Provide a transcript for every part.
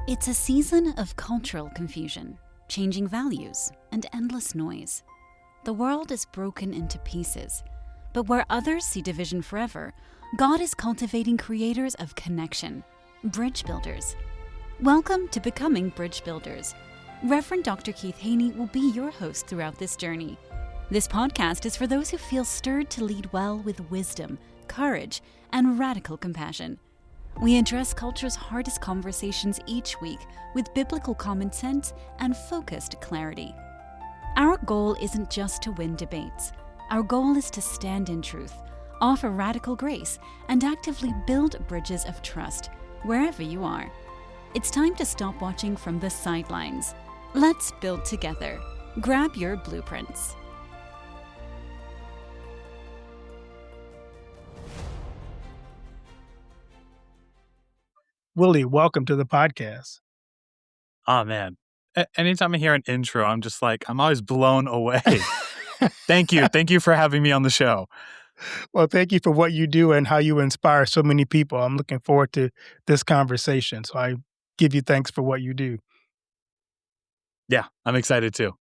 It's a season of cultural confusion, changing values, and endless noise. The world is broken into pieces, but where others see division forever, God is cultivating creators of connection, bridge builders. Welcome to Becoming Bridge Builders. Reverend Dr. Keith Haney will be your host throughout this journey. This podcast is for those who feel stirred to lead well with wisdom, courage, and radical compassion. We address culture's hardest conversations each week with biblical common sense and focused clarity. Our goal isn't just to win debates. Our goal is to stand in truth, offer radical grace, and actively build bridges of trust wherever you are. It's time to stop watching from the sidelines. Let's build together. Grab your blueprints. Willie, welcome to the podcast. Oh, man. Anytime I hear an intro, I'm just like, I'm always blown away. Thank you. Thank you for having me on the show. Well, thank you for what you do and how you inspire so many people. I'm looking forward to this conversation. So I give you thanks for what you do. Yeah, I'm excited too.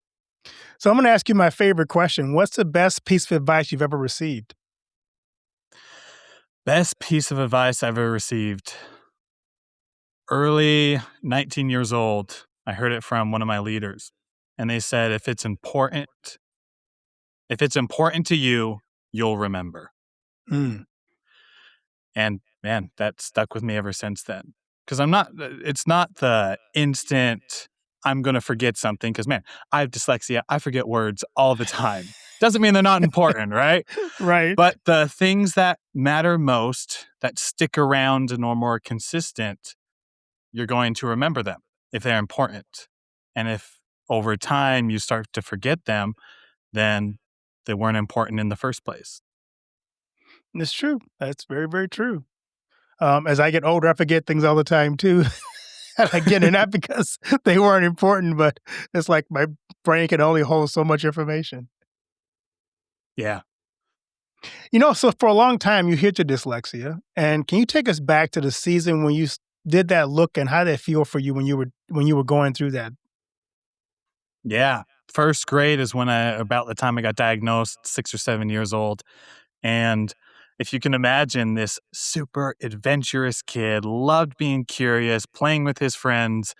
So I'm going to ask you my favorite question. What's the best piece of advice you've ever received? Best piece of advice I've ever received. Early 19 years old, I heard it from one of my leaders. And they said, if it's important to you, you'll remember. Mm. And man, that stuck with me ever since then. Because it's not the instant I'm going to forget something. Because man, I have dyslexia. I forget words all the time. Doesn't mean they're not important, right? Right. But the things that matter most, that stick around and are more consistent, you're going to remember them if they're important. And if over time you start to forget them, then they weren't important in the first place. It's true. That's very, very true. As I get older, I forget things all the time too. And again, they're not because they weren't important, but it's like my brain can only hold so much information. Yeah. So for a long time, you hid your dyslexia. And can you take us back to the season when you did that look and how did that feel for you when you were going through that? Yeah. First grade is about the time I got diagnosed, 6 or 7 years old. And if you can imagine, this super adventurous kid, loved being curious, playing with his friends,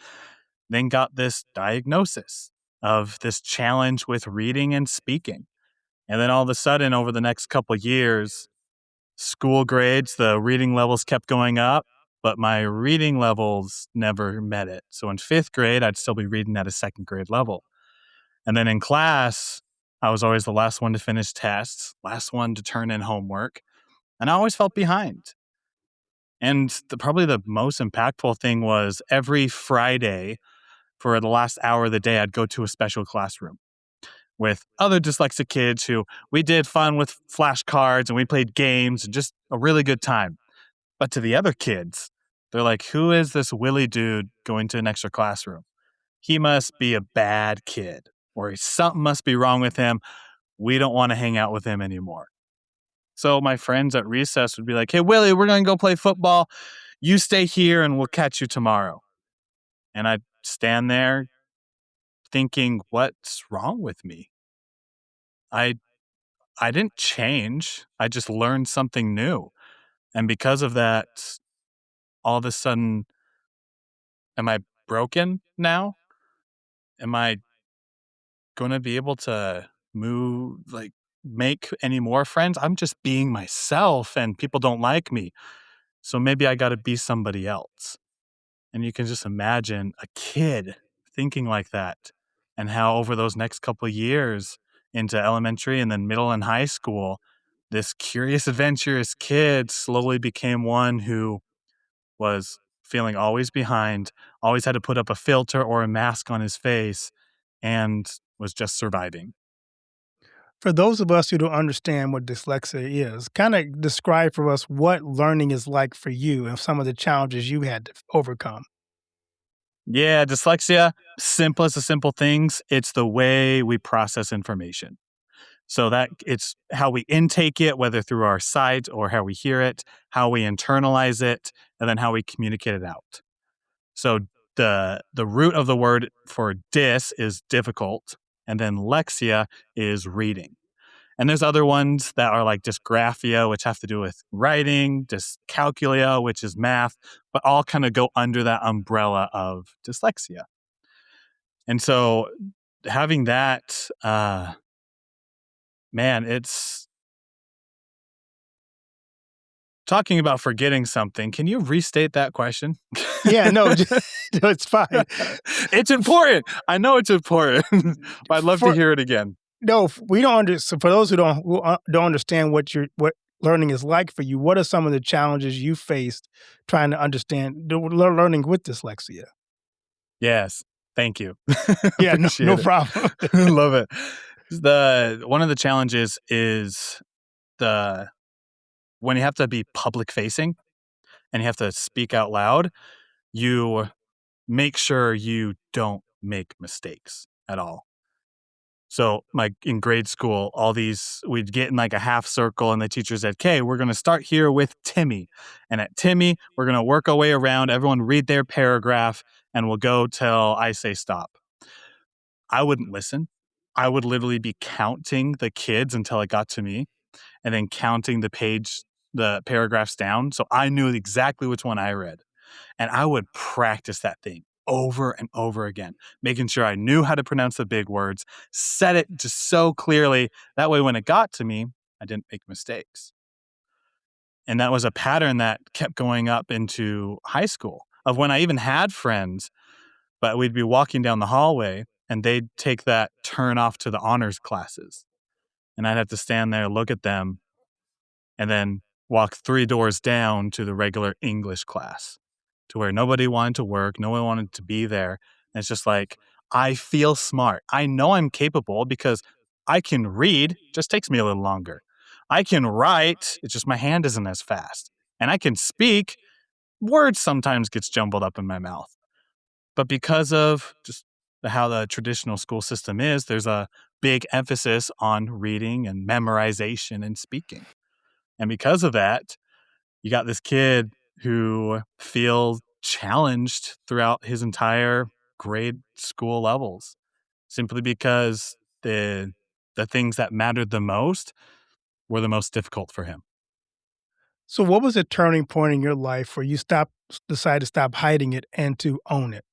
then got this diagnosis of this challenge with reading and speaking. And then all of a sudden, over the next couple of years, school grades, the reading levels kept going up, but my reading levels never met it. So in 5th grade, I'd still be reading at a 2nd grade level. And then in class, I was always the last one to finish tests, last one to turn in homework, and I always felt behind. And probably the most impactful thing was every Friday for the last hour of the day, I'd go to a special classroom with other dyslexic kids who we did fun with flashcards and we played games and just a really good time. But to the other kids, they're like, who is this Willie dude going to an extra classroom? He must be a bad kid, or something must be wrong with him. We don't want to hang out with him anymore. So my friends at recess would be like, hey, Willie, we're going to go play football. You stay here and we'll catch you tomorrow. And I'd stand there thinking, what's wrong with me? I didn't change. I just learned something new. And because of that, all of a sudden, am I broken now? Am I going to be able to make any more friends? I'm just being myself and people don't like me. So maybe I got to be somebody else. And you can just imagine a kid thinking like that and how over those next couple of years into elementary and then middle and high school, this curious, adventurous kid slowly became one who was feeling always behind, always had to put up a filter or a mask on his face, and was just surviving. For those of us who don't understand what dyslexia is, kind of describe for us what learning is like for you and some of the challenges you had to overcome. Yeah, dyslexia, simplest of simple things. It's the way we process information. So that it's how we intake it, whether through our sight or how we hear it, how we internalize it, and then how we communicate it out. So the root of the word for dys is difficult, and then lexia is reading. And there's other ones that are like dysgraphia, which have to do with writing, dyscalculia, which is math, but all kind of go under that umbrella of dyslexia. And so having that, man, it's talking about forgetting something. Can you restate that question? Yeah, no, no, it's fine. It's important. I know it's important, but I'd love to hear it again. No, we don't understand. For those who don't understand what learning is like for you, what are some of the challenges you faced trying to understand learning with dyslexia? Yes, thank you. Yeah, no Appreciate it. problem. Love it. One of the challenges is when you have to be public facing and you have to speak out loud, you make sure you don't make mistakes at all. So like in grade school, we'd get in like a half circle and the teacher said, okay, we're going to start here with Timmy. And at Timmy, we're going to work our way around. Everyone read their paragraph and we'll go till I say stop. I wouldn't listen. I would literally be counting the kids until it got to me and then counting the paragraphs down. So I knew exactly which one I read. And I would practice that thing over and over again, making sure I knew how to pronounce the big words, said it just so clearly. That way, when it got to me, I didn't make mistakes. And that was a pattern that kept going up into high school of when I even had friends, but we'd be walking down the hallway and they'd take that turn off to the honors classes. And I'd have to stand there, look at them, and then walk 3 doors down to the regular English class to where nobody wanted to work. No one wanted to be there. And it's just like, I feel smart. I know I'm capable because I can read, just takes me a little longer. I can write, it's just my hand isn't as fast. And I can speak, words sometimes gets jumbled up in my mouth. But because of just how the traditional school system is, there's a big emphasis on reading and memorization and speaking. And because of that, you got this kid who feels challenged throughout his entire grade school levels simply because the things that mattered the most were the most difficult for him. So what was a turning point in your life where you decided to stop hiding it and to own it?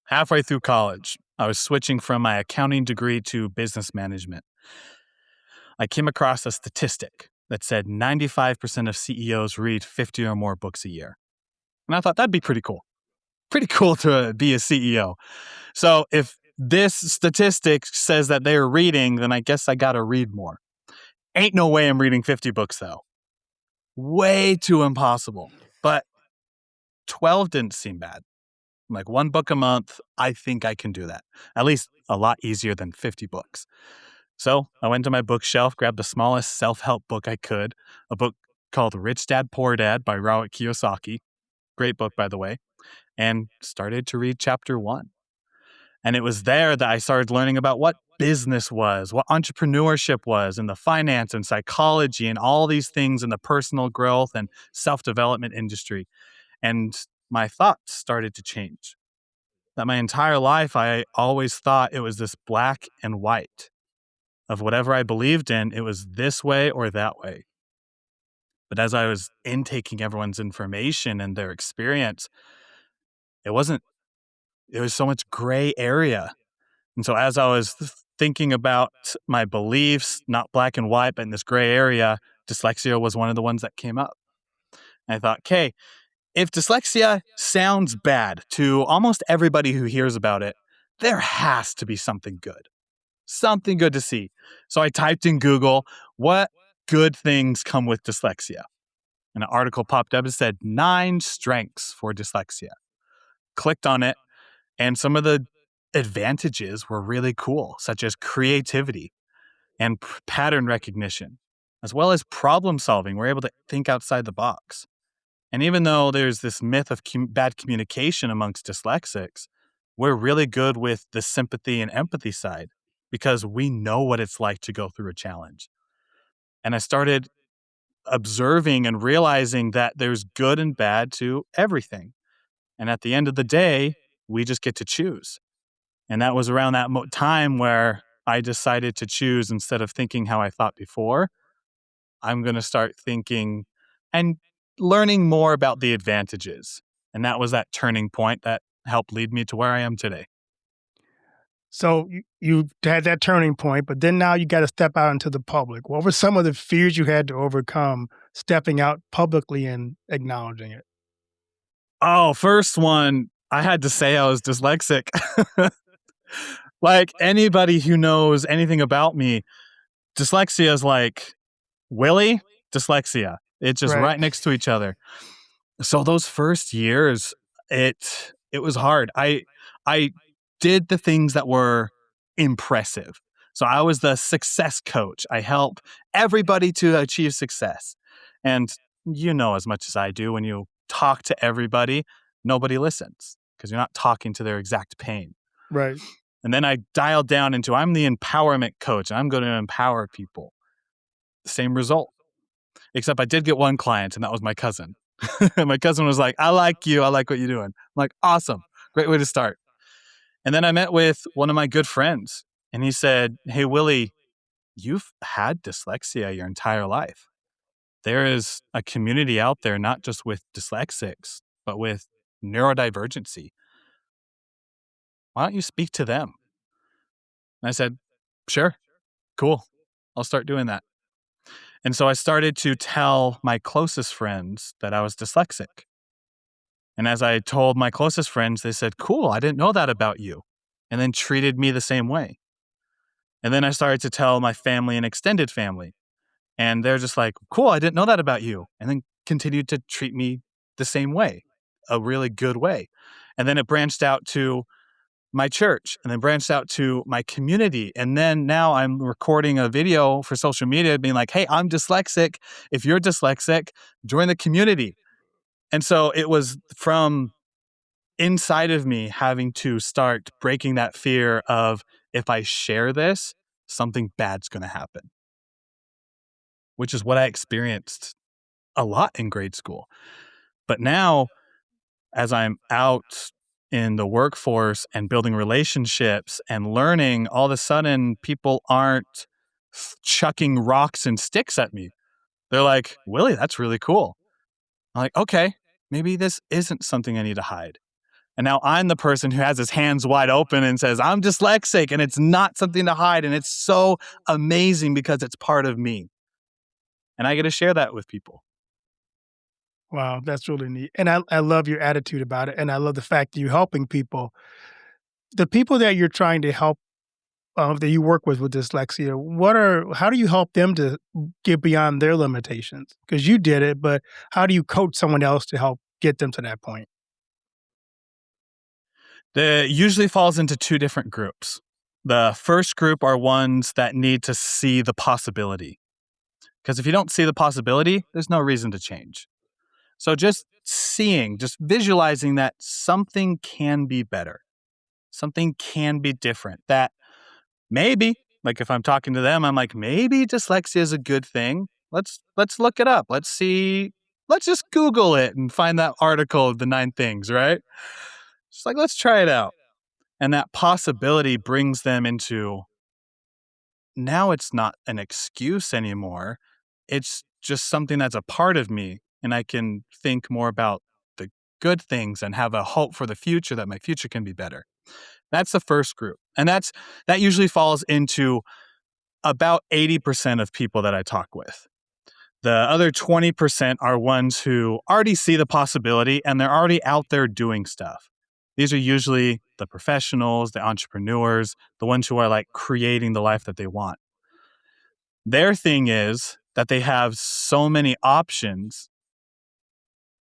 Halfway through college, I was switching from my accounting degree to business management. I came across a statistic that said 95% of CEOs read 50 or more books a year. And I thought that'd be pretty cool. Pretty cool to be a CEO. So if this statistic says that they're reading, then I guess I got to read more. Ain't no way I'm reading 50 books, though. Way too impossible. But 12 didn't seem bad. Like 1 book a month, I think I can do that. At least a lot easier than 50 books. So I went to my bookshelf, grabbed the smallest self-help book I could, a book called Rich Dad, Poor Dad by Robert Kiyosaki. Great book, by the way. And started to read chapter 1. And it was there that I started learning about what business was, what entrepreneurship was, and the finance and psychology and all these things in the personal growth and self-development industry. And my thoughts started to change. That my entire life, I always thought it was this black and white of whatever I believed in, it was this way or that way. But as I was intaking everyone's information and their experience, it was so much gray area. And so as I was thinking about my beliefs, not black and white, but in this gray area, dyslexia was one of the ones that came up. And I thought, okay, if dyslexia sounds bad to almost everybody who hears about it, there has to be something good to see. So I typed in Google, what good things come with dyslexia? And an article popped up and said 9 strengths for dyslexia. Clicked on it, and some of the advantages were really cool, such as creativity and pattern recognition, as well as problem solving. We're able to think outside the box. And even though there's this myth of bad communication amongst dyslexics, we're really good with the sympathy and empathy side because we know what it's like to go through a challenge. And I started observing and realizing that there's good and bad to everything. And at the end of the day, we just get to choose. And that was around that time where I decided to choose, instead of thinking how I thought before, I'm going to start thinking and learning more about the advantages. And that was that turning point that helped lead me to where I am today. So you had that turning point, but then now you got to step out into the public. What were some of the fears you had to overcome stepping out publicly and acknowledging it? Oh, first one, I had to say I was dyslexic. Like anybody who knows anything about me, dyslexia is like Willie, dyslexia. It's just Right. right next to each other. So those first years, it was hard. I did the things that were impressive. So I was the success coach. I help everybody to achieve success. And you know as much as I do, when you talk to everybody, nobody listens because you're not talking to their exact pain. Right. And then I dialed down into I'm the empowerment coach. And I'm going to empower people. Same result. Except I did get one client, and that was my cousin. My cousin was like, I like you. I like what you're doing. I'm like, awesome. Great way to start. And then I met with one of my good friends, and he said, hey, Willie, you've had dyslexia your entire life. There is a community out there, not just with dyslexics, but with neurodivergency. Why don't you speak to them? And I said, sure, cool. I'll start doing that. And so I started to tell my closest friends that I was dyslexic. And as I told my closest friends, they said, cool, I didn't know that about you. And then treated me the same way. And then I started to tell my family and extended family. And they're just like, cool, I didn't know that about you. And then continued to treat me the same way, a really good way. And then it branched out to my church, and then branched out to my community. And then now I'm recording a video for social media being like, hey, I'm dyslexic. If you're dyslexic, join the community. And so it was from inside of me having to start breaking that fear of, if I share this, something bad's going to happen, which is what I experienced a lot in grade school. But now, as I'm out in the workforce and building relationships and learning, all of a sudden people aren't chucking rocks and sticks at me. They're like, Willie, that's really cool. I'm like, okay, maybe this isn't something I need to hide. And now I'm the person who has his hands wide open and says, I'm dyslexic, and it's not something to hide. And it's so amazing because it's part of me. And I get to share that with people. Wow, that's really neat. And I love your attitude about it. And I love the fact that you're helping people. The people that you're trying to help, that you work with dyslexia, how do you help them to get beyond their limitations? Because you did it, but how do you coach someone else to help get them to that point? It usually falls into two different groups. The first group are ones that need to see the possibility. Because if you don't see the possibility, there's no reason to change. So just seeing, just visualizing that something can be better, something can be different, that maybe, like if I'm talking to them, I'm like, maybe dyslexia is a good thing. Let's look it up. Let's see. Let's just Google it and find that article of the 9 things, right? Just like, let's try it out. And that possibility brings them into, now it's not an excuse anymore. It's just something that's a part of me. And I can think more about the good things and have a hope for the future, that my future can be better. That's the first group. And that usually falls into about 80% of people that I talk with. The other 20% are ones who already see the possibility and they're already out there doing stuff. These are usually the professionals, the entrepreneurs, the ones who are like creating the life that they want. Their thing is that they have so many options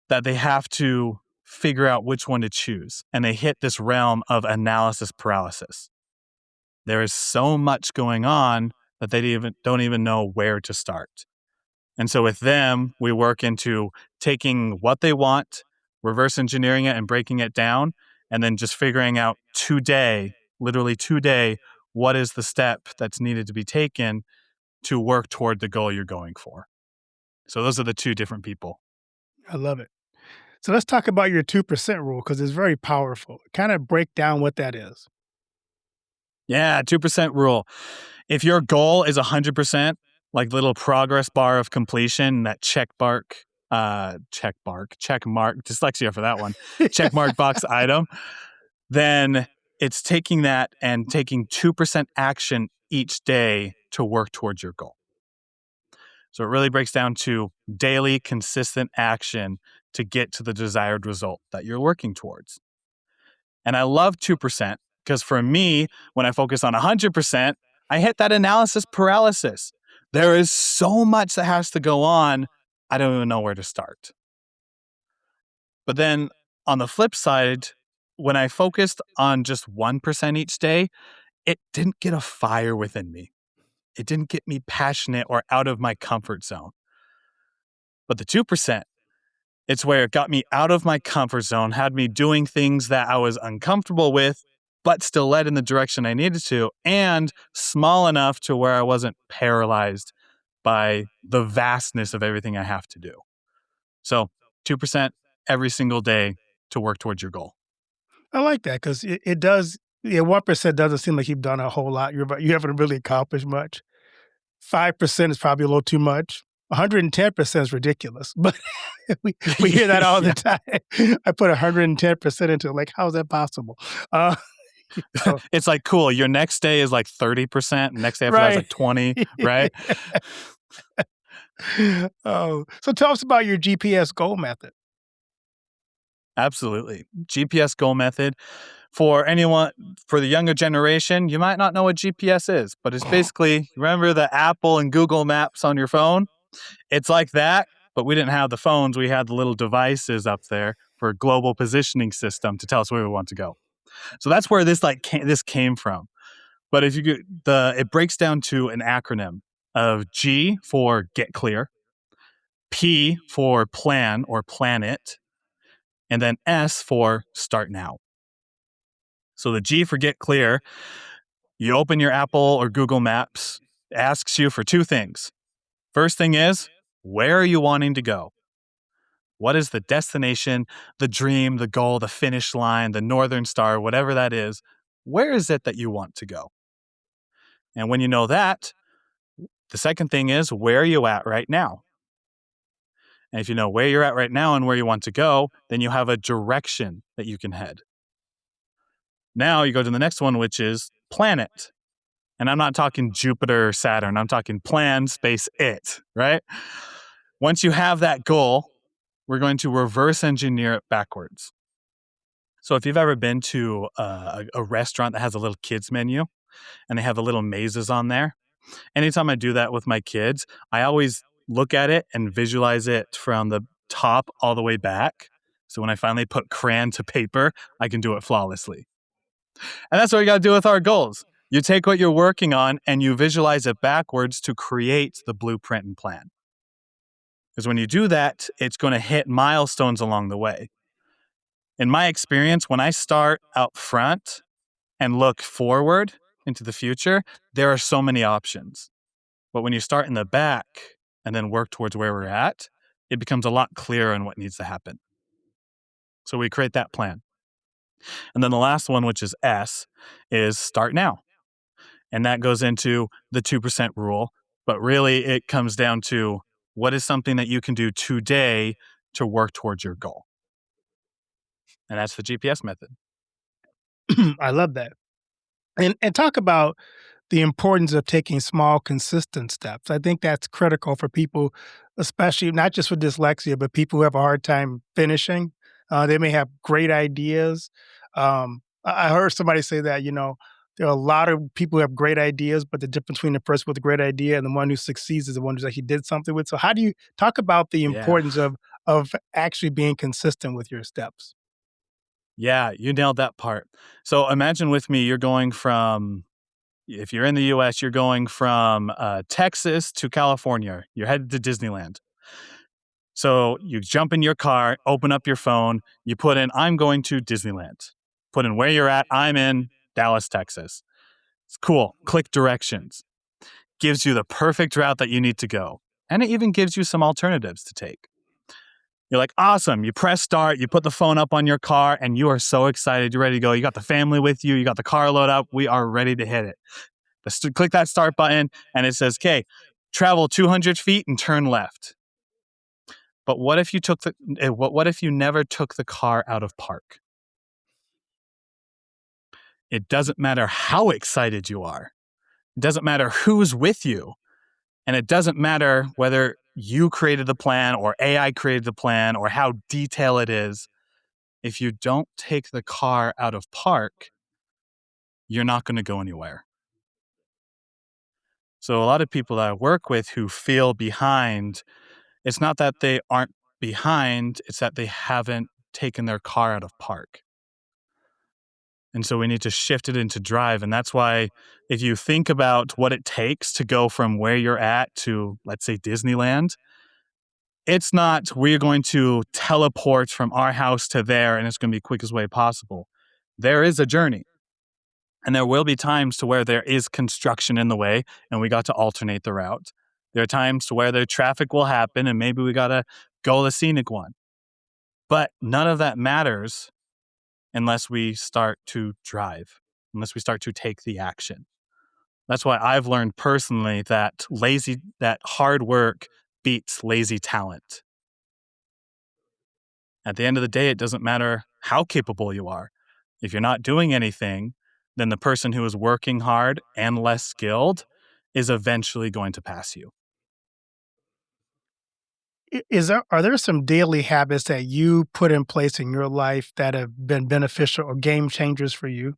that they have to figure out which one to choose. And they hit this realm of analysis paralysis. There is so much going on that they don't even know where to start. And so with them, we work into taking what they want, reverse engineering it and breaking it down, and then just figuring out literally today, what is the step that's needed to be taken to work toward the goal you're going for. So those are the two different people. I love it. So let's talk about your 2% rule because it's very powerful. Kind of break down what that is. Yeah, 2% rule. If your goal is 100%, like little progress bar of completion, that check mark, dyslexia for that one, check mark box item, then it's taking that and taking 2% action each day to work towards your goal. So it really breaks down to daily, consistent action to get to the desired result that you're working towards. And I love 2% because for me, when I focus on 100%, I hit that analysis paralysis. There is so much that has to go on, I don't even know where to start. But then on the flip side, when I focused on just 1% each day, it didn't get a fire within me. It didn't get me passionate or out of my comfort zone. But the 2%, it's where it got me out of my comfort zone, had me doing things that I was uncomfortable with, but still led in the direction I needed to, and small enough to where I wasn't paralyzed by the vastness of everything I have to do. So 2% every single day to work towards your goal. I like that because it does. Yeah, 1% doesn't seem like you've done a whole lot. You haven't really accomplished much. 5% is probably a little too much. 110% is ridiculous, but we hear that all the time. I put 110% into it. Like, how is that possible? So, It's like, cool, your next day is like 30%, next day after that's right. like 20, right? Oh, so tell us about your GPS goal method. Absolutely. GPS goal method. For anyone, for the younger generation, you might not know what GPS is, but it's basically, remember the Apple and Google Maps on your phone? It's like that, but we didn't have the phones. We had the little devices up there for a global positioning system to tell us where we want to go. So that's where this came from. But if you it breaks down to an acronym of G for get clear, P for plan or plan it, and then S for start now. So the G for get clear, you open your Apple or Google Maps, it asks you for two things. First thing is, where are you wanting to go? What is the destination, the dream, the goal, the finish line, the Northern Star, whatever that is? Where is it that you want to go? And when you know that, the second thing is, where are you at right now? And if you know where you're at right now and where you want to go, then you have a direction that you can head. Now you go to the next one, which is planet. And I'm not talking Jupiter or Saturn. I'm talking plan, space, it, right? Once you have that goal, we're going to reverse engineer it backwards. So if you've ever been to a restaurant that has a little kids menu and they have the little mazes on there, anytime I do that with my kids, I always look at it and visualize it from the top all the way back. So when I finally put crayon to paper, I can do it flawlessly. And that's what we got to do with our goals. You take what you're working on and you visualize it backwards to create the blueprint and plan. Because when you do that, it's going to hit milestones along the way. In my experience, when I start out front and look forward into the future, there are so many options. But when you start in the back and then work towards where we're at, it becomes a lot clearer on what needs to happen. So we create that plan. And then the last one, which is S, is start now. And that goes into the 2% rule. But really, it comes down to what is something that you can do today to work towards your goal. And that's the GPS method. I love that. And talk about the importance of taking small, consistent steps. I think that's critical for people, especially not just with dyslexia, but people who have a hard time finishing. They may have great ideas. I heard somebody say that, there are a lot of people who have great ideas, but the difference between the person with a great idea and the one who succeeds is the one who actually did something with. So how do you talk about the importance of actually being consistent with your steps? Yeah, you nailed that part. So imagine with me, you're going from, if you're in the US, you're going from Texas to California. You're headed to Disneyland. So you jump in your car, open up your phone, you put in, I'm going to Disneyland. Put in where you're at, I'm in Dallas, Texas. It's cool. Click directions. Gives you the perfect route that you need to go. And it even gives you some alternatives to take. You're like, awesome. You press start, you put the phone up on your car, and you are so excited. You're ready to go. You got the family with you. You got the car load up. We are ready to hit it. Click that start button, and it says, okay, travel 200 feet and turn left. But what if you never took the car out of park? It doesn't matter how excited you are. It doesn't matter who's with you. And it doesn't matter whether you created the plan or AI created the plan or how detailed it is. If you don't take the car out of park, you're not going to go anywhere. So a lot of people that I work with who feel behind, it's not that they aren't behind, it's that they haven't taken their car out of park. And so we need to shift it into drive. And that's why if you think about what it takes to go from where you're at to, let's say, Disneyland, it's not we're going to teleport from our house to there and it's going to be the quickest way possible. There is a journey. And there will be times to where there is construction in the way and we got to alternate the route. There are times to where the traffic will happen and maybe we got to go the scenic one. But none of that matters unless we start to drive, unless we start to take the action. That's why I've learned personally that hard work beats lazy talent. At the end of the day, it doesn't matter how capable you are. If you're not doing anything, then the person who is working hard and less skilled is eventually going to pass you. Are there some daily habits that you put in place in your life that have been beneficial or game changers for you?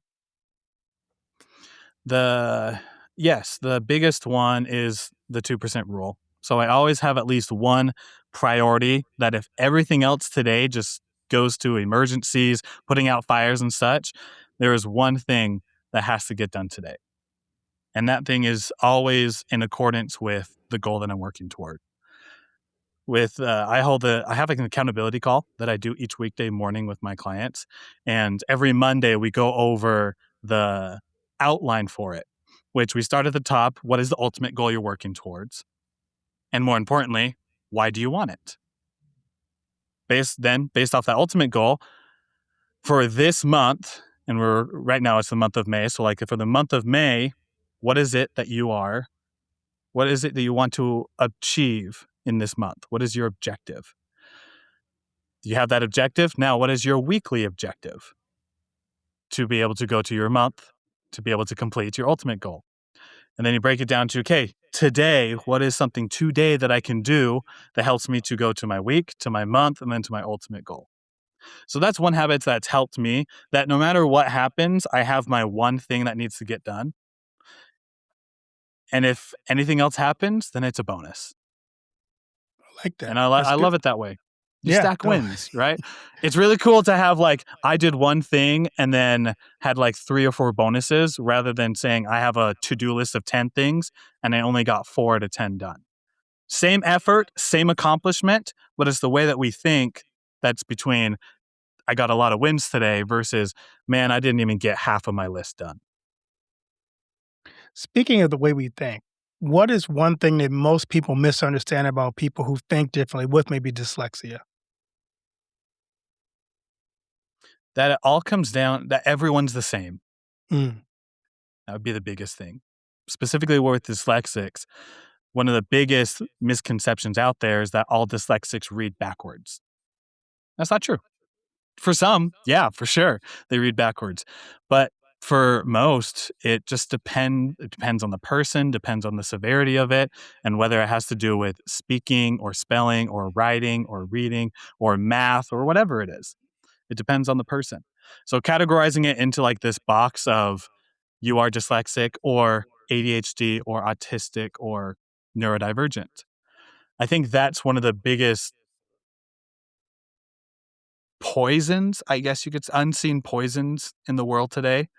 Yes, the biggest one is the 2% rule. So I always have at least one priority that if everything else today just goes to emergencies, putting out fires and such, there is one thing that has to get done today. And that thing is always in accordance with the goal that I'm working toward. I have like an accountability call that I do each weekday morning with my clients. And every Monday we go over the outline for it, which we start at the top. What is the ultimate goal you're working towards? And more importantly, why do you want it? Based off that ultimate goal for this month, and right now it's the month of May. So like for the month of May, what is it that you want to achieve in this month? What is your objective? You have that objective. Now, what is your weekly objective? To be able to go to your month, to be able to complete your ultimate goal. And then you break it down to, okay, today, what is something today that I can do that helps me to go to my week, to my month, and then to my ultimate goal? So that's one habit that's helped me, that no matter what happens, I have my one thing that needs to get done. And if anything else happens, then it's a bonus. I like that. And I love it that way. You stack no. wins, right? It's really cool to have I did one thing and then had 3 or 4 bonuses rather than saying I have a to-do list of 10 things and I only got 4 out of 10 done. Same effort, same accomplishment, but it's the way that we think that's between I got a lot of wins today versus, man, I didn't even get half of my list done. Speaking of the way we think, what is one thing that most people misunderstand about people who think differently with maybe dyslexia? That it all comes down that everyone's the same. Mm. That would be the biggest thing. Specifically with dyslexics, one of the biggest misconceptions out there is that all dyslexics read backwards. That's not true. For some, yeah, for sure, they read backwards. But for most, it just depends on the person, depends on the severity of it, and whether it has to do with speaking or spelling or writing or reading or math or whatever it is. It depends on the person. So categorizing it into this box of you are dyslexic or ADHD or autistic or neurodivergent. I think that's one of the biggest poisons, I guess you could say, unseen poisons in the world today,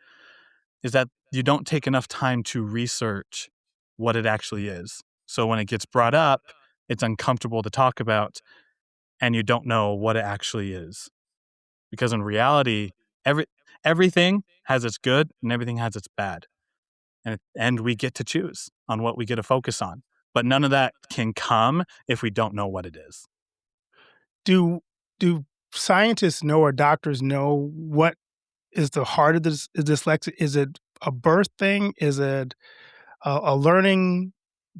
is that you don't take enough time to research what it actually is. So when it gets brought up, it's uncomfortable to talk about and you don't know what it actually is. Because in reality, everything has its good and everything has its bad. And we get to choose on what we get to focus on. But none of that can come if we don't know what it is. Do do scientists know or doctors know what is the heart of this dyslexia? Is it a birth thing? Is it a learning?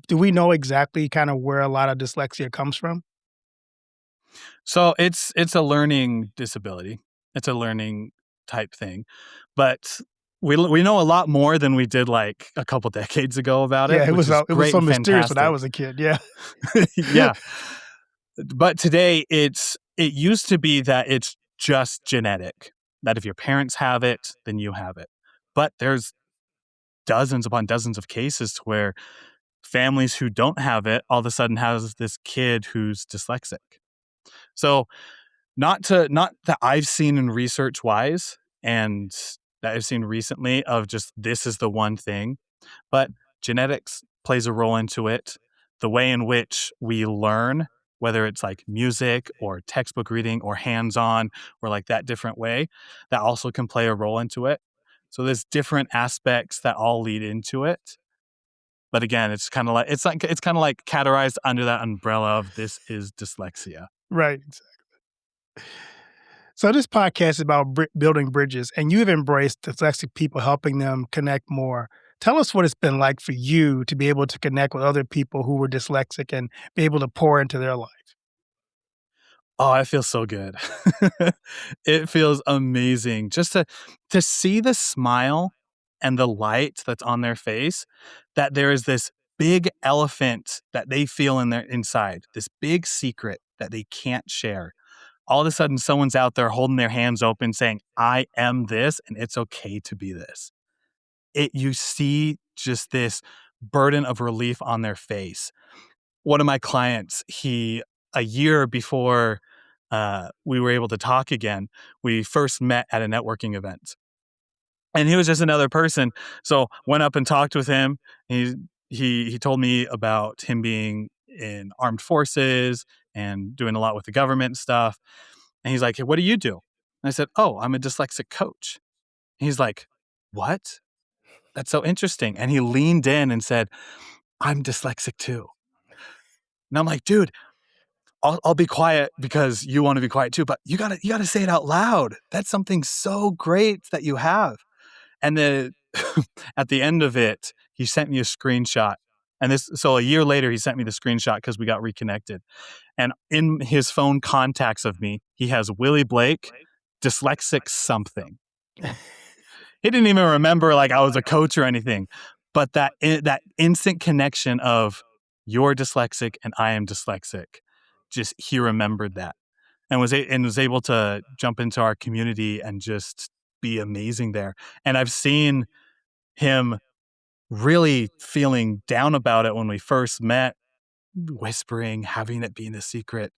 Do we know exactly kind of where a lot of dyslexia comes from? So it's a learning disability. It's a learning type thing, but we know a lot more than we did like a couple decades ago about Yeah, it, which is it was great so and mysterious when I fantastic. was a kid. Yeah. Yeah, but today it used to be that it's just genetic. That if your parents have it, then you have it. But there's dozens upon dozens of cases to where families who don't have it all of a sudden has this kid who's dyslexic. So not that I've seen in research wise and that I've seen recently of just this is the one thing, but genetics plays a role into it. The way in which we learn, whether it's like music or textbook reading or hands-on or like that different way, that also can play a role into it. So there's different aspects that all lead into it. But again, it's kind of like categorized under that umbrella of this is dyslexia. Right. So this podcast is about building bridges, and you've embraced dyslexic people, helping them connect more. Tell us what it's been like for you to be able to connect with other people who were dyslexic and be able to pour into their life. Oh, it feels so good. It feels amazing just to see the smile and the light that's on their face, that there is this big elephant that they feel in their inside, this big secret that they can't share. All of a sudden, someone's out there holding their hands open saying, I am this, and it's okay to be this. You see just this burden of relief on their face. One of my clients, a year before we were able to talk again, we first met at a networking event. And he was just another person. So went up and talked with him. He told me about him being in armed forces and doing a lot with the government stuff. And he's like, hey, what do you do? And I said, oh, I'm a dyslexic coach. And he's like, what? That's so interesting. And he leaned in and said, I'm dyslexic too. And I'm like, dude, I'll be quiet because you want to be quiet too, but you gotta say it out loud. That's something so great that you have. And then at the end of it, he sent me a screenshot. So a year later, he sent me the screenshot because we got reconnected. And in his phone contacts of me, he has Willie Blake, dyslexic something. He didn't even remember like I was a coach or anything, but that instant connection of you're dyslexic and I am dyslexic, just he remembered that and was able to jump into our community and just be amazing there. And I've seen him really feeling down about it when we first met, whispering, having it being a secret,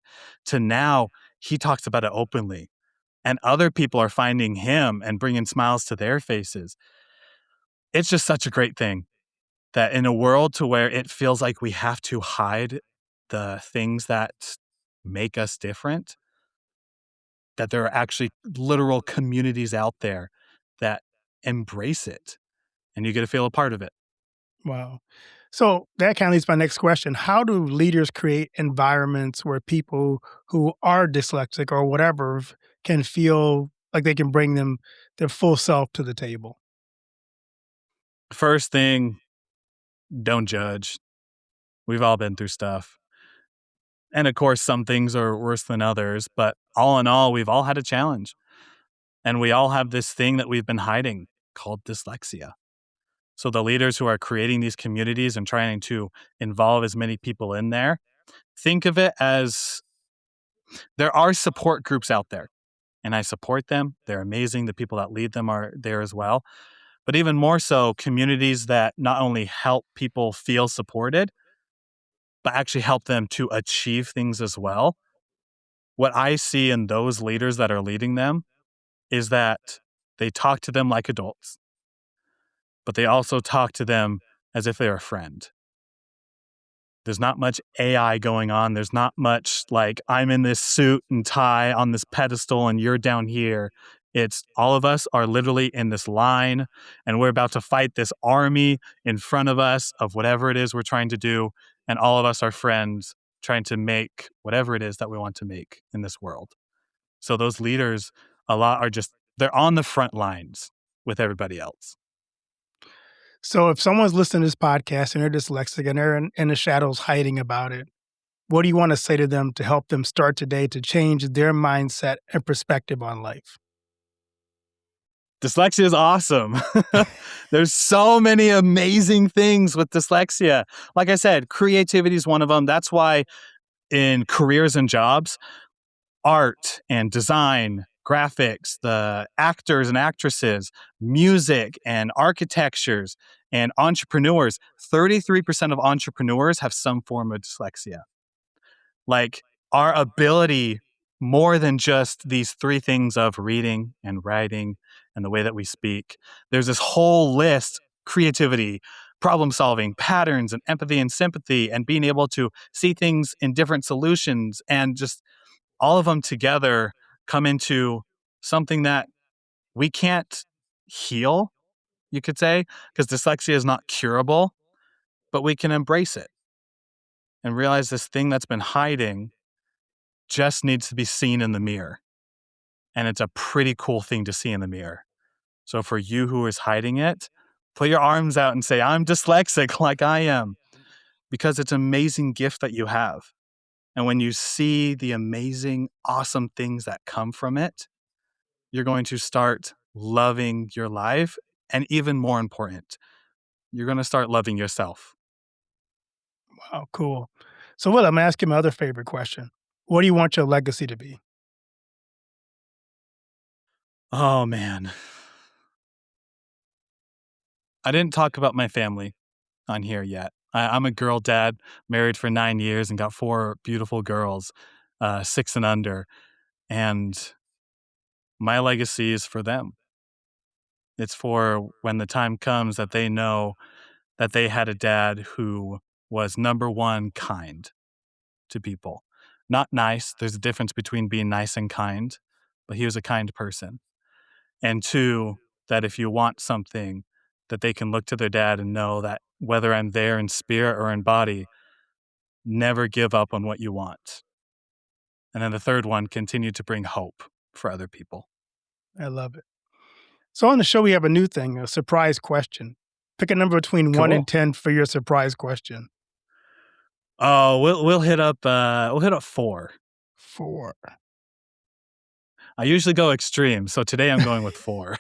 to now he talks about it openly. And other people are finding him and bringing smiles to their faces. It's just such a great thing that in a world to where it feels like we have to hide the things that make us different, that there are actually literal communities out there that embrace it and you get to feel a part of it. Wow. So that kind of leads to my next question. How do leaders create environments where people who are dyslexic or whatever can feel like they can bring their full self to the table? First thing, don't judge. We've all been through stuff. And of course, some things are worse than others, but all in all, we've all had a challenge. And we all have this thing that we've been hiding called dyslexia. So the leaders who are creating these communities and trying to involve as many people in there, think of it as there are support groups out there. And I support them. They're amazing. The people that lead them are there as well. But even more so, communities that not only help people feel supported, but actually help them to achieve things as well. What I see in those leaders that are leading them is that they talk to them like adults, but they also talk to them as if they're a friend. There's not much AI going on. There's not much like I'm in this suit and tie on this pedestal and you're down here. It's all of us are literally in this line and we're about to fight this army in front of us of whatever it is we're trying to do. And all of us are friends trying to make whatever it is that we want to make in this world. So those leaders, a lot are just, they're on the front lines with everybody else. So if someone's listening to this podcast and they're dyslexic and they're in the shadows hiding about it, what do you want to say to them to help them start today to change their mindset and perspective on life? Dyslexia is awesome. There's so many amazing things with dyslexia. Like I said, creativity is one of them. That's why in careers and jobs, art and design, graphics, the actors and actresses, music and architectures and entrepreneurs, 33% of entrepreneurs have some form of dyslexia. Like our ability, more than just these three things of reading and writing and the way that we speak, there's this whole list: creativity, problem solving, patterns, and empathy and sympathy, and being able to see things in different solutions, and just all of them together come into something that we can't heal, you could say, because dyslexia is not curable, but we can embrace it and realize this thing that's been hiding just needs to be seen in the mirror. And it's a pretty cool thing to see in the mirror. So for you who is hiding it, put your arms out and say, I'm dyslexic like I am, because it's an amazing gift that you have. And when you see the amazing, awesome things that come from it, you're going to start loving your life. And even more important, you're going to start loving yourself. Wow, cool. So, Will, I'm going to ask you my other favorite question. What do you want your legacy to be? Oh, man. I didn't talk about my family on here yet. I'm a girl dad, married for 9 years and got 4 beautiful girls, 6 and under. And my legacy is for them. It's for when the time comes that they know that they had a dad who was, number one, kind to people. Not nice. There's a difference between being nice and kind, but he was a kind person. And 2, that if you want something, that they can look to their dad and know that whether I'm there in spirit or in body, never give up on what you want. And then the third one, continue to bring hope for other people. I love it. So on the show, we have a new thing, a surprise question. Pick a number between 1 and 10 for your surprise question. Oh, we'll hit up 4. 4. I usually go extreme, so today I'm going with 4.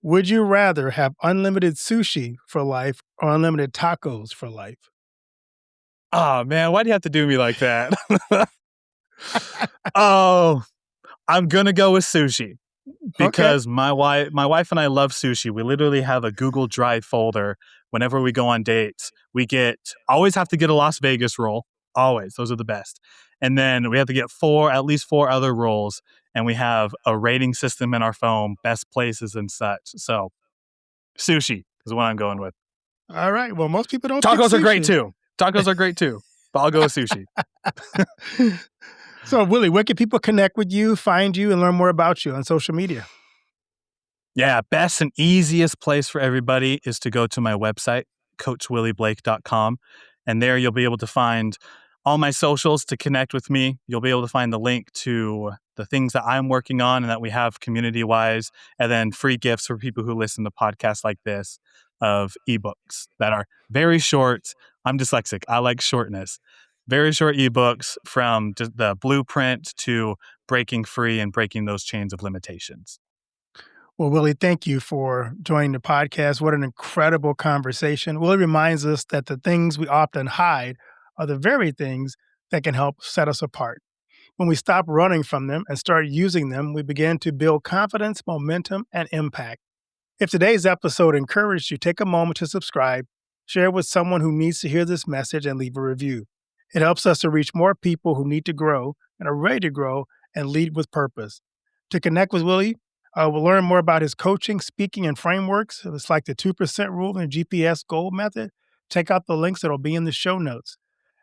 Would you rather have unlimited sushi for life or unlimited tacos for life? Oh man, why do you have to do me like that? Oh, I'm gonna go with sushi because my wife and I love sushi. We literally have a Google Drive folder whenever we go on dates. We always have to get a Las Vegas roll. Always, those are the best. And then we have to get at least 4 other rolls, and we have a rating system in our phone, best places and such. So sushi is what I'm going with. All right. Well, most people don't pick Tacos are great sushi. too. Tacos are great too, but I'll go with sushi. So, Willie, where can people connect with you, find you, and learn more about you on social media? Yeah, best and easiest place for everybody is to go to my website, coachwillieblake.com. And there you'll be able to find all my socials to connect with me. You'll be able to find the link to the things that I'm working on and that we have community-wise, and then free gifts for people who listen to podcasts like this of ebooks that are very short. I'm dyslexic. I like shortness. Very short ebooks from the blueprint to breaking free and breaking those chains of limitations. Well, Willie, thank you for joining the podcast. What an incredible conversation. Willie reminds us that the things we often hide are the very things that can help set us apart. When we stop running from them and start using them, we begin to build confidence, momentum, and impact. If today's episode encouraged you, take a moment to subscribe, share it with someone who needs to hear this message, and leave a review. It helps us to reach more people who need to grow and are ready to grow and lead with purpose. To connect with Willie, we'll learn more about his coaching, speaking, and frameworks. It's like the 2% rule and GPS gold method. Check out the links that will be in the show notes.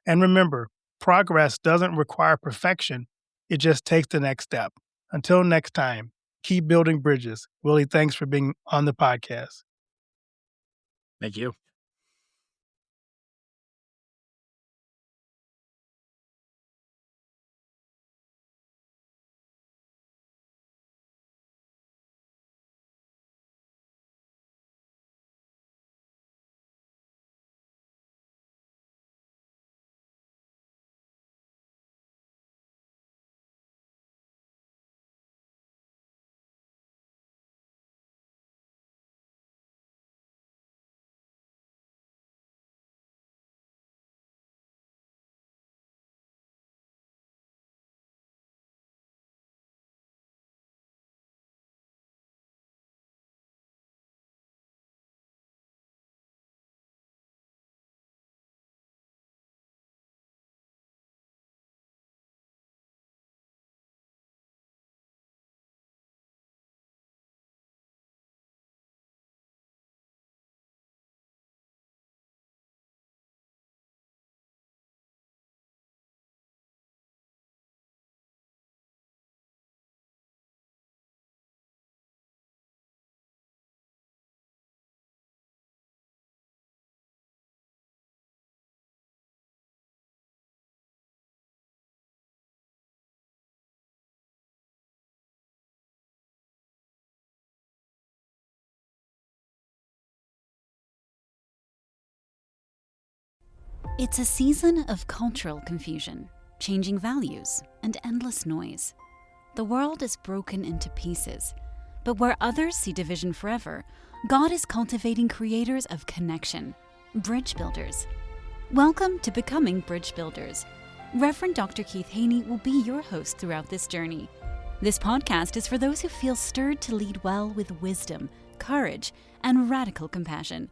And remember, progress doesn't require perfection. It just takes the next step. Until next time, keep building bridges. Willie, thanks for being on the podcast. Thank you. It's a season of cultural confusion, changing values, and endless noise. The world is broken into pieces, but where others see division forever, God is cultivating creators of connection, bridge builders. Welcome to Becoming Bridge Builders. Reverend Dr. Keith Haney will be your host throughout this journey. This podcast is for those who feel stirred to lead well with wisdom, courage, and radical compassion.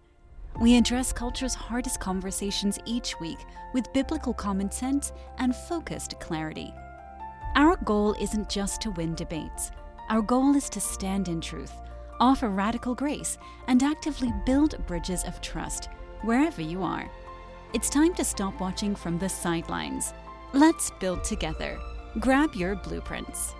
We address culture's hardest conversations each week with biblical common sense and focused clarity. Our goal isn't just to win debates. Our goal is to stand in truth, offer radical grace, and actively build bridges of trust wherever you are. It's time to stop watching from the sidelines. Let's build together. Grab your blueprints.